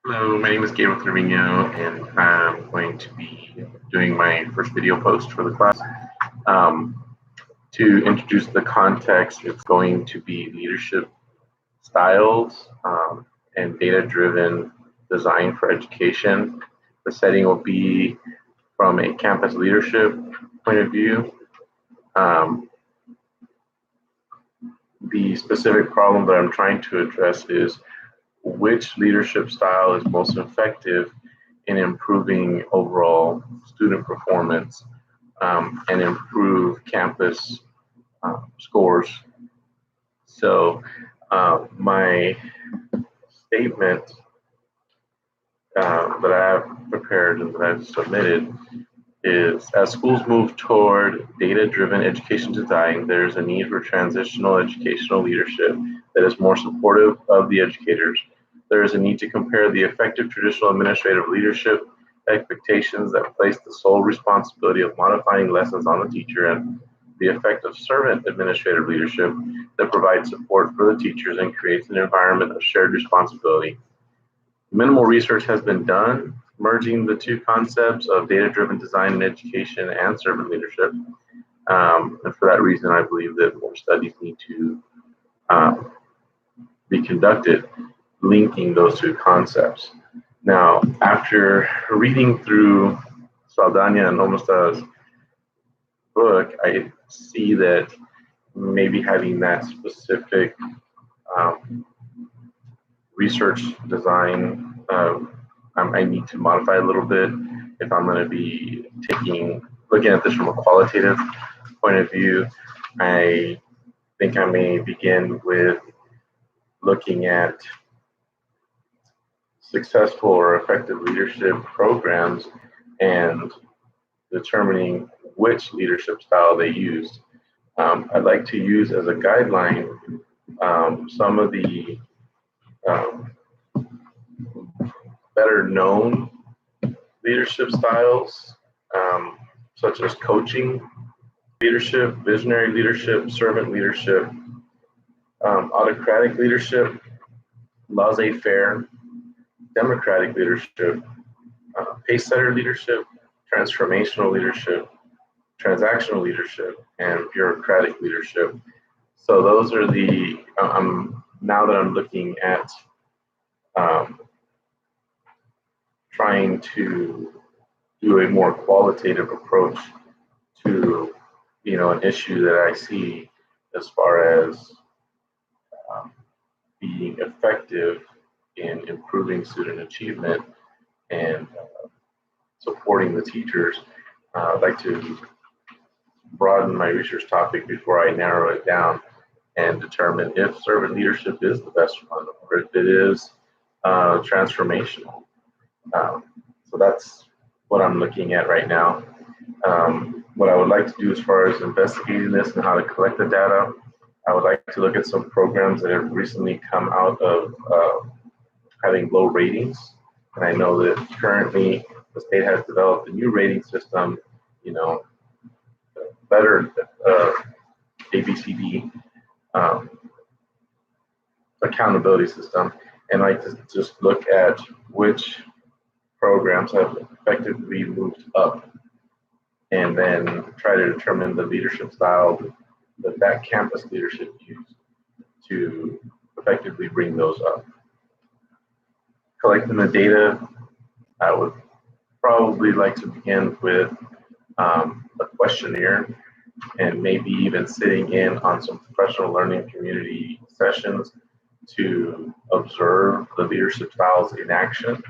Hello, my name is GTrevino, and I'm going to be doing my first video post for the class. To introduce the context, it's going to be leadership styles and data-driven design for education. The setting will be from a campus leadership point of view. The specific problem that I'm trying to address is which leadership style is most effective in improving overall student performance and improve campus scores. So my statement that I have prepared and that I've submitted is, as schools move toward data-driven education design, there is a need for transitional educational leadership that is more supportive of the educators. There is a need to compare the effective traditional administrative leadership expectations that place the sole responsibility of modifying lessons on the teacher and the effective servant administrative leadership that provides support for the teachers and creates an environment of shared responsibility. Minimal research has been done merging the two concepts of data-driven design in education and servant leadership. And for that reason, I believe that more studies need to be conducted linking those two concepts. Now, after reading through Saldana and Omosta's book, I see that maybe having that specific research design I need to modify a little bit if I'm going to be looking at this from a qualitative point of view. I think I may begin with looking at successful or effective leadership programs and determining which leadership style they used. I'd like to use as a guideline some of the better known leadership styles, such as coaching leadership, visionary leadership, servant leadership, autocratic leadership, laissez-faire, democratic leadership, pace-setter leadership, transformational leadership, transactional leadership, and bureaucratic leadership. So those are the, now that I'm looking at trying to do a more qualitative approach to, an issue that I see as far as being effective in improving student achievement and supporting the teachers. I'd like to broaden my research topic before I narrow it down and determine if servant leadership is the best one or if it is transformational. So that's what I'm looking at right now. What I would like to do as far as investigating this and how to collect the data, I would like to look at some programs that have recently come out of having low ratings. And I know that currently the state has developed a new rating system, better ABCD accountability system. And I like to just look at which programs have effectively moved up and then try to determine the leadership style that campus leadership used to effectively bring those up. Collecting the data, I would probably like to begin with a questionnaire and maybe even sitting in on some professional learning community sessions to observe the leadership styles in action.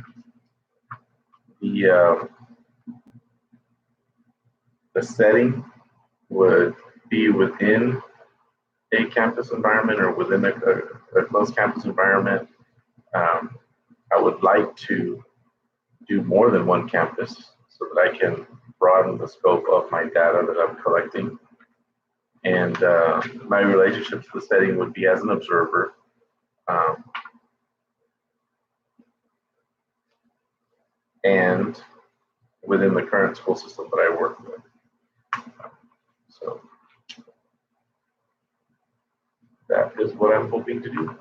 The setting would be within a campus environment or within a closed campus environment. I would like to do more than one campus so that I can broaden the scope of my data that I'm collecting. And my relationship to the setting would be as an observer. And within the current school system that I work with. So that is what I'm hoping to do.